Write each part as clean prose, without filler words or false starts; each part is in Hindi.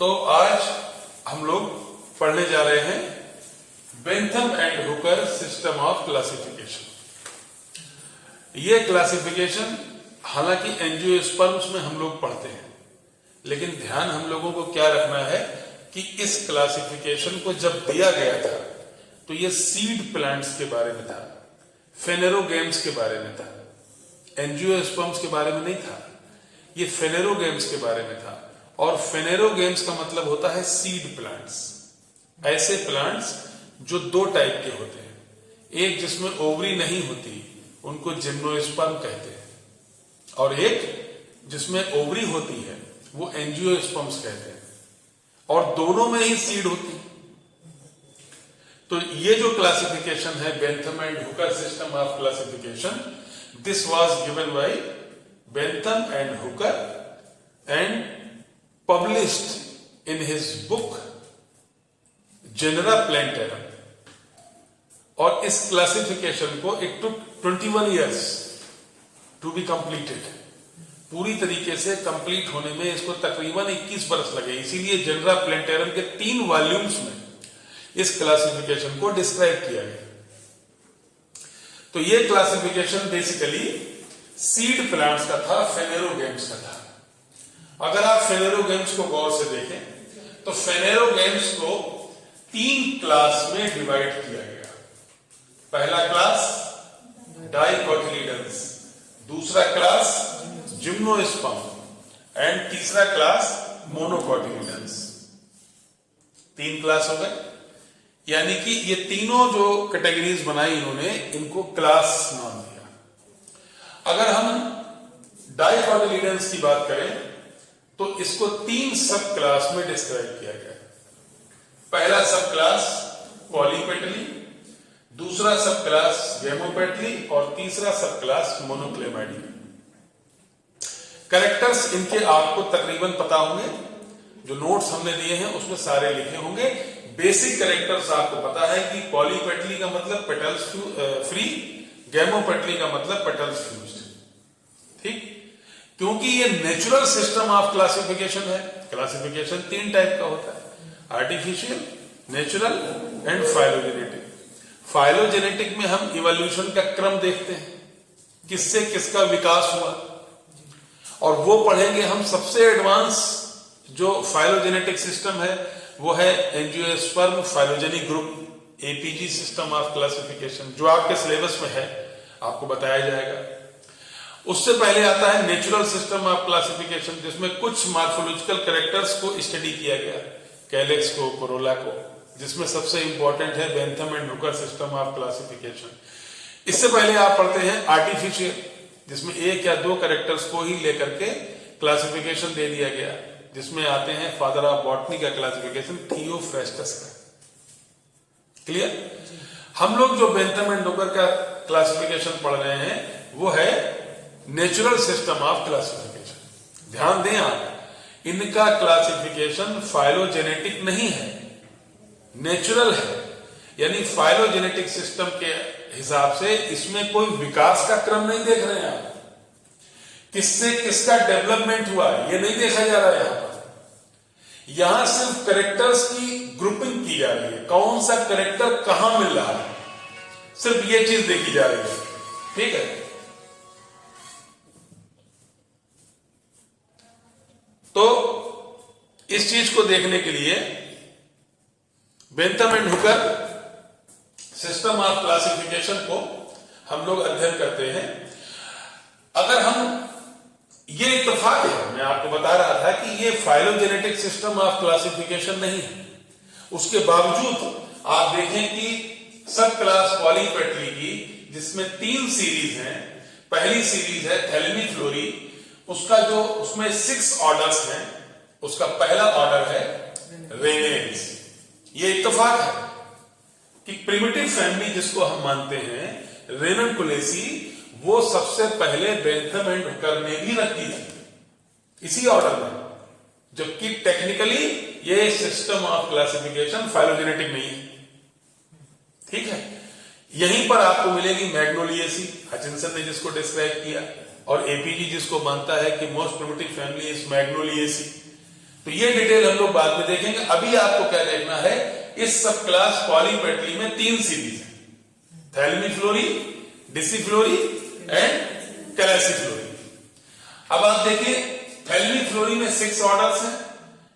तो आज हम लोग पढ़ने जा रहे हैं Bentham and Hooker system of classification. ये क्लासिफिकेशन हालांकि एंजियोस्पर्म्स में हम लोग पढ़ते हैं, लेकिन ध्यान हम लोगों को क्या रखना है कि इस क्लासिफिकेशन को जब दिया गया था तो ये सीड प्लांट्स के बारे में था, फेनेरोगेम्स के बारे में था, एंजियोस्पर्म्स के बारे में नहीं था। ये फेनेरोगेम्स के बारे में था, और फेनेरोगेम्स का मतलब होता है सीड प्लांट्स। ऐसे प्लांट्स जो दो टाइप के होते हैं, एक जिसमें ओवरी नहीं होती उनको जिम्नोस्पर्म कहते हैं, और एक जिसमें ओवरी होती है वो एंजियोस्पर्म्स कहते हैं, और दोनों में ही सीड होती है। तो ये जो क्लासिफिकेशन है Bentham and Hooker system of classification, this was given by Bentham and Hooker and published in his book Genera Plantarum. और इस क्लासिफिकेशन को it took 21 years to be completed. पूरी तरीके से कंप्लीट होने में इसको तकरीबन 21 बरस लगे। इसीलिए जेनरा प्लैंटेरम के 3 वॉल्यूम्स में इस क्लासिफिकेशन को डिस्क्राइब किया गया। तो ये क्लासिफिकेशन बेसिकली सीड प्लांट्स का था, फेनेरोगेम्स का था। अगर आप फेनेरोगेम्स को गौर से देखें तो फेनेरोगेम्स को 3 क्लास में डिवाइड किया गया। पहला क्लास डाइकोटिलीडन्स, दूसरा क्लास जिम्नोस्पर्म एंड तीसरा क्लास मोनोकोटिलीडन्स। 3 क्लास हो गए, यानी कि ये तीनों जो कैटेगरीज बनाई इन्होंने, इनको क्लास नाम दिया। अगर हम डाइकोटिलीडन्स की बात करें तो इसको 3 सब क्लास में डिस्क्राइब किया गया। पहला सब क्लास पॉलीपेटली, दूसरा सब क्लास गैमोपेटली और तीसरा सब क्लास मोनोक्लेमाइडी। कैरेक्टर्स इनके आपको तकरीबन पता होंगे, जो नोट्स हमने दिए हैं उसमें सारे लिखे होंगे। बेसिक कैरेक्टर्स आपको पता है कि पॉलीपेटली का मतलब पेटल्स फ्री, गैमोपेटली का मतलब पेटल्स फ्यूज्ड। ठीक, क्योंकि ये नेचुरल सिस्टम ऑफ क्लासिफिकेशन है। क्लासिफिकेशन 3 टाइप का होता है, artificial, natural and phylogenetic. Phylogenetic में हम इवोल्यूशन का क्रम देखते हैं, किससे किसका विकास हुआ, और वो पढ़ेंगे हम। सबसे एडवांस जो फाइलोजेनेटिक सिस्टम है वो है angiosperm phylogenic group, APG system of classification, जो आपके सिलेबस में है, आपको बताया जाएगा। उससे पहले आता है नेचुरल सिस्टम ऑफ क्लासिफिकेशन, जिसमें कुछ मॉर्फोलॉजिकल कैरेक्टर्स को स्टडी किया गया, कैलेक्स को, कोरोला को, जिसमें सबसे इंपॉर्टेंट है Bentham and Hooker system of classification. इससे पहले आप पढ़ते हैं आर्टिफिशियल, जिसमें 1 या 2 कैरेक्टर्स को ही लेकर के क्लासिफिकेशन दे दिया गया, जिसमें आते हैं फादर ऑफ बॉटनी का क्लासिफिकेशन थियोफ्रेस्टस का। क्लियर? हम लोग जो बेंथम एंड हुकर का क्लासिफिकेशन पढ़ रहे हैं वो है नेचुरल सिस्टम ऑफ क्लासिफिकेशन। ध्यान दें आप, इनका क्लासिफिकेशन फाइलोजेनेटिक नहीं है, नेचुरल है। यानी फाइलोजेनेटिक सिस्टम के हिसाब से इसमें कोई विकास का क्रम नहीं देख रहे हैं आप, किससे किसका डेवलपमेंट हुआ ये नहीं देखा जा रहा है। यहां पर यहां सिर्फ कैरेक्टर्स की ग्रुपिंग की जा रही है, कौन सा कैरेक्टर कहां मिल रहा है, सिर्फ ये चीज देखी जा रही है। ठीक है, तो इस चीज को देखने के लिए Bentham and Hooker system of classification को हम लोग अध्ययन करते हैं। अगर हम, ये इत्तेफाक है, मैं आपको बता रहा था कि ये फाइलोजेनेटिक सिस्टम ऑफ क्लासिफिकेशन नहीं है, उसके बावजूद आप देखें कि सब क्लास पॉलीपेटली की, जिसमें 3 सीरीज हैं। पहली सीरीज है थैलेमीफ्लोरी, उसका जो उसमें 6 ऑर्डर्स हैं, उसका पहला ऑर्डर है रेनेन्स। ये इत्तेफाक है कि प्रिमिटिव फैमिली जिसको हम मानते हैं, रेननकुलेसी, वो सबसे पहले बेंथम एंड हुकर ने भी रखी थी इसी ऑर्डर में, जबकि टेक्निकली ये सिस्टम ऑफ क्लासिफिकेशन फाइलोजेनेटिक नहीं है। ठीक है, यहीं पर आपको मिलेगी मैग्नोलिएसी, हचिंसन ने जिसको डिस्क्राइब किया, और एपीजी जिसको मानता है कि मोस्ट प्रिमिटिव फैमिली इज मैग्नोलिएसी। तो ये डिटेल हम लोग बाद में देखेंगे। अभी आपको क्या देखना है, इस सब क्लास पॉलीपेटली में 3 सीरीज है, थैलेमीफ्लोरी, डिसिफ्लोरी एंड कैलासिफ्लोरी। अब आप देखिए, थैलेमीफ्लोरी में 6 ऑर्डर्स हैं,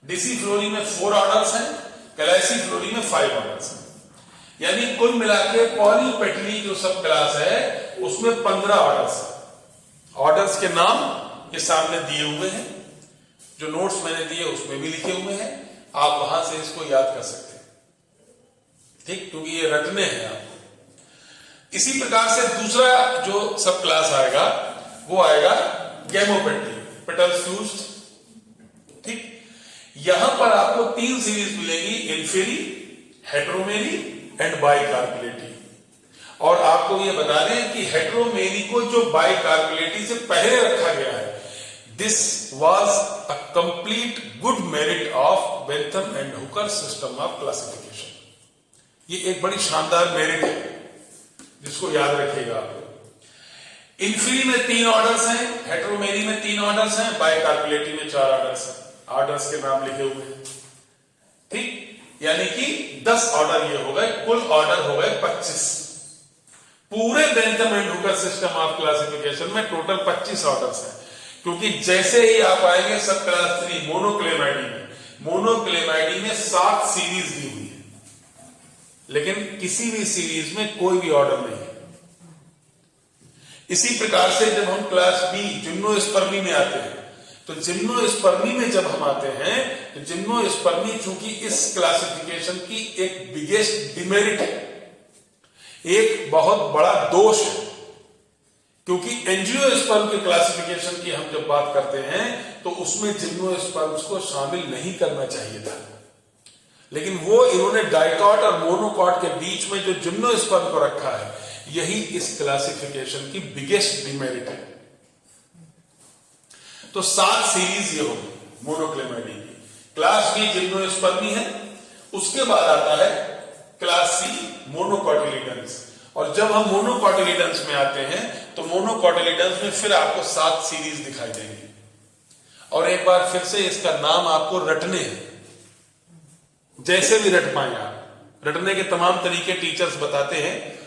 डिसिफ्लोरी में 4 ऑर्डर्स हैं, कैलासिफ्लोरी में 5 ऑर्डर्स हैं। यानी कुल मिला के पॉलीपेटली जो सब क्लास है उसमें 15 ऑर्डर्स है। ऑर्डर्स के नाम ये सामने दिए हुए हैं, जो नोट्स मैंने दिए उसमें भी लिखे हुए हैं, आप वहां से इसको याद कर सकते हैं, ठीक, क्योंकि ये रटने हैं आपको। इसी प्रकार से दूसरा जो सब क्लास आएगा वो आएगा गैमोपेटली, पेटल्स फ्यूज्ड, ठीक। यहां पर आपको 3 सीरीज मिलेगी, इन्फेरी, हेटेरोमेरी एंड बाइकार्पेलेटी। और आपको ये बता दें कि हेटेरोमेरी को जो बाइकार्पेलेटी से पहले रखा गया है, this was a complete good merit of Bentham and Hooker system of classification. ये एक बड़ी शानदार मेरिट है जिसको याद रखिएगा आप। इन्फेरी में 3 ऑर्डर्स हैं, हेटेरोमेरी में 3 ऑर्डर्स हैं, बाइकार्पेलेटी में 4 ऑर्डर्स हैं। ऑर्डर्स के नाम लिखे हुए हैं, ठीक। यानी कि 10 ऑर्डर ये हो गए, कुल ऑर्डर हो गए 25। पूरे Bentham and Hooker system of classification में टोटल 25 ऑर्डर्स हैं। क्योंकि जैसे ही आप आएंगे सब क्लास 3 मोनोक्लेमाइडी में, मोनोक्लेमाइडी में 7 सीरीज दी हुई है, लेकिन किसी भी सीरीज में कोई भी ऑर्डर नहीं है। इसी प्रकार से जब हम क्लास बी जिम्नोस्पर्मी में आते हैं, तो जिम्नोस्पर्मी में जब हम आते हैं तो जिम्नोस्पर्मी चूंकि इस क्लासिफिकेशन की एक बिगेस्ट डिमेरिट है, एक बहुत बड़ा दोष है। क्योंकि एंजियोस्पर्म के क्लासिफिकेशन की हम जब बात करते हैं तो उसमें जिम्नोस्पर्म्स को शामिल नहीं करना चाहिए था, लेकिन वो इन्होंने डाइकॉट और मोनोकॉट के बीच में जो जिम्नोस्पर्म को रखा है, यही इस क्लासिफिकेशन की बिगेस्ट डिमेरिट है। तो 7 सीरीज ये होगी मोनोक्लेमाइडी की। क्लास बी जिम्नोस्पर्मी है, उसके बाद आता है क्लास सी मोनोकॉटिलिडन्स। और जब हम मोनोकॉटिलिडन्स में आते हैं तो मोनोकॉटिलिडन्स में फिर आपको 7 सीरीज दिखाई देंगी। और एक बार फिर से इसका नाम आपको रटने हैं, जैसे भी रट पाए आप। रटने के तमाम तरीके टीचर्स बताते हैं,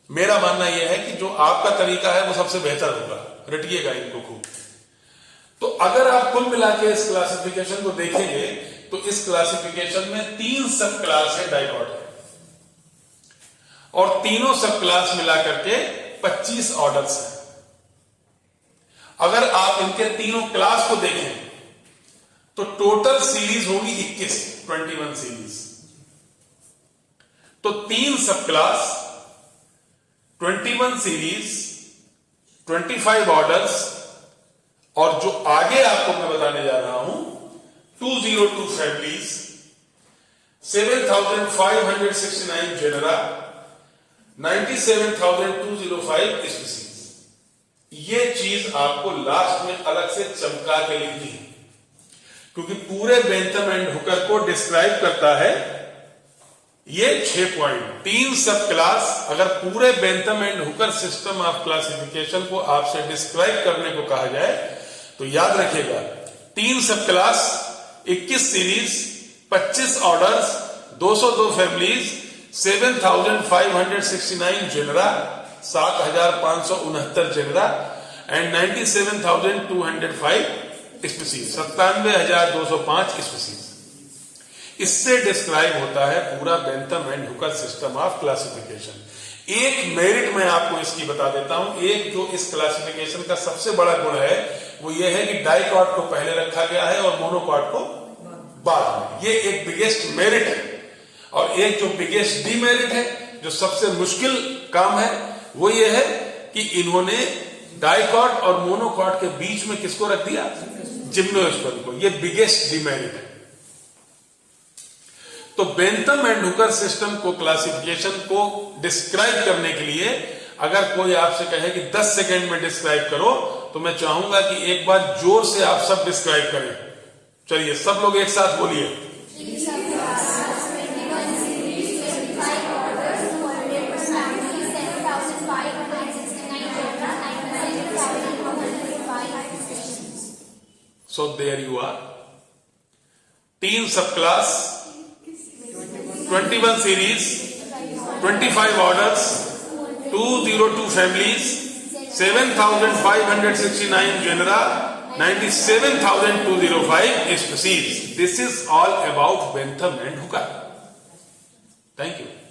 मेरा मानना यह है कि जो आपका तरीका है वो सबसे बेहतर होगा, रटिएगा इनको खूब। तो अगर आप कुल मिला के इस क्लासिफिकेशन को देखेंगे तो इस क्लासिफिकेशन में 3 सब क्लास है डाइकॉट है, और तीनों सब क्लास मिलाकर के 25 ऑर्डर्स हैं। अगर आप इनके तीनों क्लास को देखें तो टोटल सीरीज होगी 21 सीरीज। तो 3 सब क्लास, 21 सीरीज, 25 ऑर्डर्स, और जो आगे आपको मैं बताने जा रहा हूं 202 फैमिलीज, 7569 जेनरा, 97,205 स्पीसीज। ये चीज आपको लास्ट में अलग से चमका के लिखनी है, क्योंकि पूरे बेंथम एंड हुकर को डिस्क्राइब करता है ये 6 पॉइंट। 3 सब क्लास, अगर पूरे Bentham and Hooker system of classification को आपसे डिस्क्राइब करने को कहा जाए तो याद रखिएगा 3 subclass, 21 series, 25 orders, 202 families, 7,569 genera, 7,569 genera and 97,205 species, 97,205 species. इससे डिस्क्राइब होता है पूरा Bentham and Hooker system of classification. एक मेरिट मैं आपको इसकी बता देता हूं। एक जो इस क्लासिफिकेशन का सबसे बड़ा गुण है वो ये है कि डाइकॉट को पहले रखा गया है और मोनोकॉट को बाद में। ये एक बिगेस्ट मेरिट है। और एक जो बिगेस्ट डीमेरिट है, जो सबसे मुश्किल काम है, वो ये है कि इन्होंने डाइकॉट और मोनोकॉट के बीच में किसको रख दिया? जिम्नोस्पर्म को। ये बिगेस्ट डीमेरिट है। तो बेंथम एंड हुकर सिस्टम को क्लासिफिकेशन को डिस्क्राइब करने के लिए अगर कोई आपसे कहे कि 10 सेकेंड में डिस्क्राइब करो, तो मैं चाहूंगा कि एक बार जोर से आप सब डिस्क्राइब करें। चलिए सब लोग एक साथ बोलिए। So there you are. 18 सब class, 21 series, 25 orders, 202 families, 7,569 genera, 97,205 species. This is all about Bentham and Hooker. Thank you.